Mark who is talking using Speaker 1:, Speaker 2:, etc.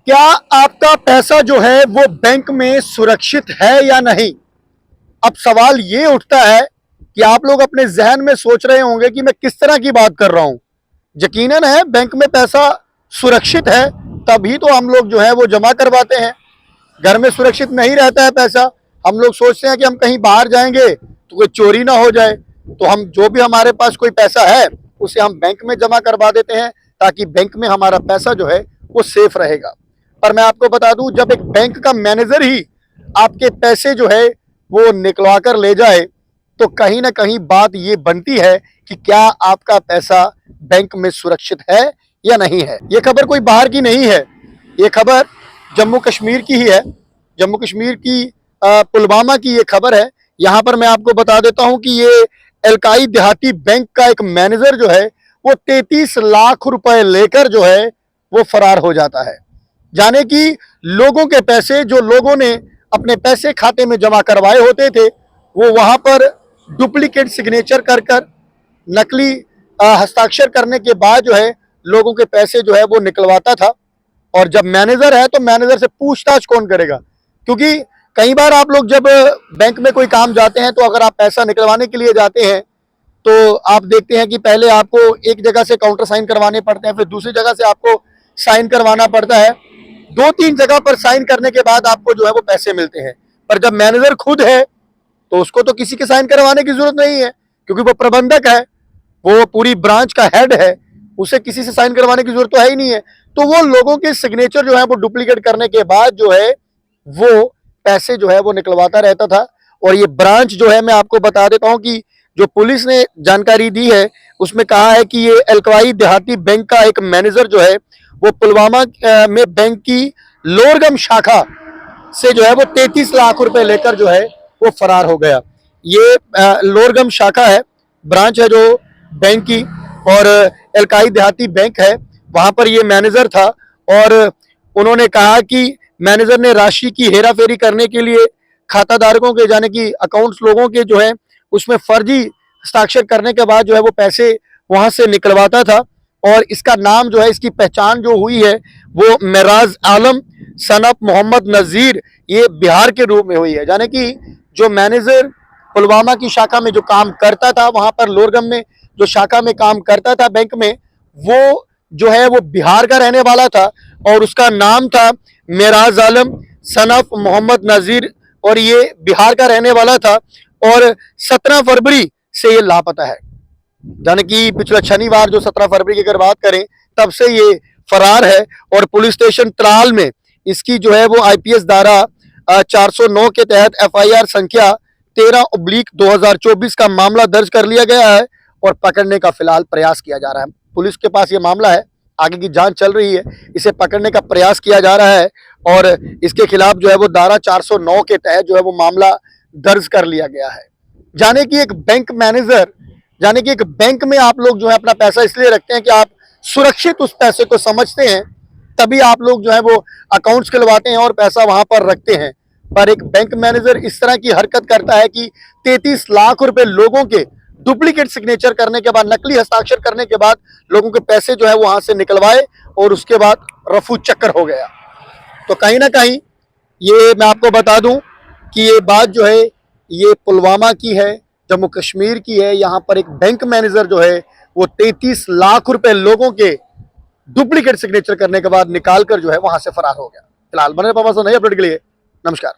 Speaker 1: क्या आपका पैसा जो है वो बैंक में सुरक्षित है या नहीं। अब सवाल ये उठता है कि आप लोग अपने जहन में सोच रहे होंगे कि मैं किस तरह की बात कर रहा हूं। यकीनन है बैंक में पैसा सुरक्षित है, तभी तो हम लोग जो है वो जमा करवाते हैं। घर में सुरक्षित नहीं रहता है पैसा। हम लोग सोचते हैं कि हम कहीं बाहर जाएंगे तो कोई चोरी ना हो जाए, तो हम जो भी हमारे पास कोई पैसा है उसे हम बैंक में जमा करवा देते हैं, ताकि बैंक में हमारा पैसा जो है वो सेफ रहेगा। पर मैं आपको बता दूं, जब एक बैंक का मैनेजर ही आपके पैसे जो है वो निकलवा कर ले जाए, तो कहीं ना कहीं बात ये बनती है कि क्या आपका पैसा बैंक में सुरक्षित है या नहीं है। ये खबर कोई बाहर की नहीं है, ये खबर जम्मू कश्मीर की ही है। जम्मू कश्मीर की पुलवामा की ये खबर है। यहाँ पर मैं आपको बता देता हूँ कि ये अलकाई देहाती बैंक का एक मैनेजर जो है वो 33 लाख रुपए लेकर जो है वो फरार हो जाता है। जाने कि लोगों के पैसे, जो लोगों ने अपने पैसे खाते में जमा करवाए होते थे, वो वहां पर डुप्लीकेट सिग्नेचर कर कर नकली हस्ताक्षर करने के बाद जो है लोगों के पैसे जो है वो निकलवाता था। और जब मैनेजर है तो मैनेजर से पूछताछ कौन करेगा, क्योंकि कई बार आप लोग जब बैंक में कोई काम जाते हैं तो अगर आप पैसा निकलवाने के लिए जाते हैं तो आप देखते हैं कि पहले आपको एक जगह से काउंटर साइन करवाने पड़ते हैं, फिर दूसरी जगह से आपको साइन करवाना पड़ता है। 2-3 जगह पर साइन करने के बाद आपको जो है वो पैसे मिलते हैं। पर जब मैनेजर खुद है तो उसको तो किसी के साइन करवाने की जरूरत नहीं है, क्योंकि वो प्रबंधक है, वो पूरी ब्रांच का हेड है, उसे किसी से साइन करवाने की जरूरत तो है ही नहीं है। तो वो लोगों के सिग्नेचर जो है वो डुप्लीकेट करने के बाद जो है वो पैसे जो है वो निकलवाता रहता था। और ये ब्रांच जो है, मैं आपको बता देता हूं कि जो पुलिस ने जानकारी दी है उसमें कहा है कि ये अलकाई देहाती बैंक का एक मैनेजर जो है वो पुलवामा में बैंक की लोरगम शाखा से जो है वो 33 लाख रुपए लेकर जो है वो फरार हो गया। ये लोरगम शाखा है, ब्रांच है जो बैंक की, और अलकाई देहाती बैंक है, वहां पर ये मैनेजर था। और उन्होंने कहा कि मैनेजर ने राशि की हेराफेरी करने के लिए खाता धारकों के, यानी कि अकाउंट्स लोगों के जो है उसमें फर्जी हस्ताक्षर करने के बाद जो है वो पैसे वहां से निकलवाता था। और इसका नाम जो है, इसकी पहचान जो हुई है वो मेराज आलम सन ऑफ मोहम्मद नजीर, ये बिहार के रूप में हुई है। यानी कि जो मैनेजर पुलवामा की शाखा में जो काम करता था, वहां पर लोरगम में जो शाखा में काम करता था बैंक में, वो जो है वो बिहार का रहने वाला था और उसका नाम था मेराज आलम सन ऑफ मोहम्मद नजीर, और ये बिहार का रहने वाला था। और 17 फरवरी से ये लापता है, यानी कि पिछला शनिवार जो 17 फरवरी की अगर बात करें तब से ये फरार है। और पुलिस स्टेशन त्राल में इसकी जो है वो आईपीएस धारा 409 के तहत एफआईआर संख्या 13/2024 का मामला दर्ज कर लिया गया है और पकड़ने का फिलहाल प्रयास किया जा रहा है। पुलिस के पास ये मामला है, आगे की जांच चल रही है, इसे पकड़ने का प्रयास किया जा रहा है और इसके खिलाफ जो है वो धारा 409 के तहत जो है वो मामला दर्ज कर लिया गया है। जाने कि एक बैंक मैनेजर, यानी कि एक बैंक में आप लोग जो है अपना पैसा इसलिए रखते हैं कि आप सुरक्षित उस पैसे को समझते हैं, तभी आप लोग जो है वो अकाउंट्स खुलवाते हैं और पैसा वहां पर रखते हैं। पर एक बैंक मैनेजर इस तरह की हरकत करता है कि 33 लाख रुपए लोगों के डुप्लीकेट सिग्नेचर करने के बाद, नकली हस्ताक्षर करने के बाद लोगों के पैसे जो है वहां से निकलवाए और उसके बाद रफू चक्कर हो गया। तो कहीं ना कहीं ये मैं आपको बता दूं कि ये बात जो है ये पुलवामा की है, जम्मू कश्मीर की है। यहाँ पर एक बैंक मैनेजर जो है वो 33 लाख रुपए लोगों के डुप्लीकेट सिग्नेचर करने के बाद निकाल कर जो है वहां से फरार हो गया। फिलहाल बने पापा से नई अपडेट के लिए नमस्कार।